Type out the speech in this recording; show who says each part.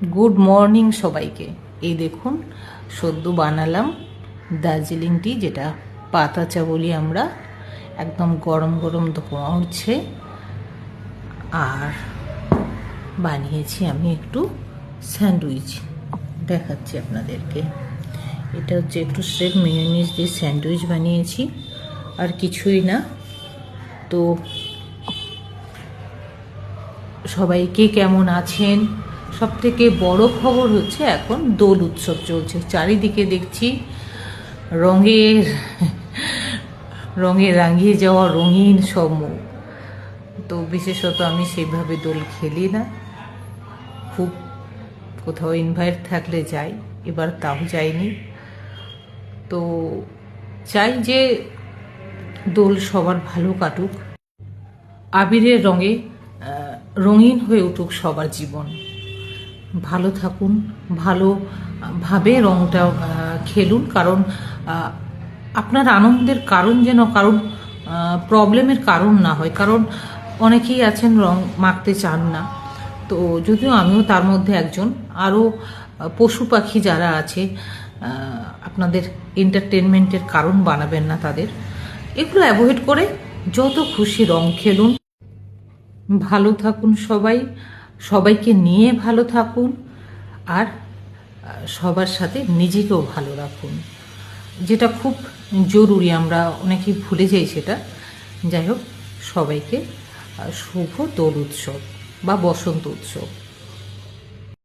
Speaker 1: Good morning সবাইকে। এই দেখুন সদ্য বানালাম দার্জিলিং টি, যেটা পাতা চা বলি আমরা। একদম গরম গরম ধোঁয়া উঠছে। আর বানিয়েছি আমি একটু স্যান্ডউইচ, দেখাচ্ছি আপনাদেরকে। এটা হচ্ছে একটু স্রেফ মেয়োনিজ দিয়ে স্যান্ডউইচ বানিয়েছি, আর কিছুই না। তো সবাইকে কেমন আছেন? সব থেকে বড় খবর হচ্ছে এখন দোল উৎসব চলছে, চারিদিকে দেখছি রঙের রঙে রাঙিয়ে যাওয়া রঙিন সব মুখ। তো বিশেষত আমি সেভাবে দোল খেলি না, খুব কোথাও ইনভাইট থাকলে যাই, এবার তাও যাইনি। তো চাই যে দোল সবার ভালো কাটুক, আবিরের রঙে রঙিন হয়ে উঠুক সবার জীবন, ভালো থাকুন, ভালোভাবে রঙটা খেলুন। কারণ আপনার আনন্দের কারণ যেন কারণ প্রবলেমের কারণ না হয়। কারণ অনেকেই আছেন রং মাখতে চান না, তো যদিও আমিও তার মধ্যে একজন। আরও পশু পাখি যারা আছে, আপনাদের এন্টারটেনমেন্টের কারণ বানাবেন না তাদের। এগুলো অ্যাভয়েড করে যত খুশি রং খেলুন, ভালো থাকুন সবাই, সবাইকে নিয়ে ভালো থাকুন, আর সবার সাথে নিজেকেও ভালো রাখুন, যেটা খুব জরুরি। আমরা অনেকেই ভুলে যাই সেটা। যাই হোক, সবাইকে শুভ দোল উৎসব বা বসন্ত উৎসব।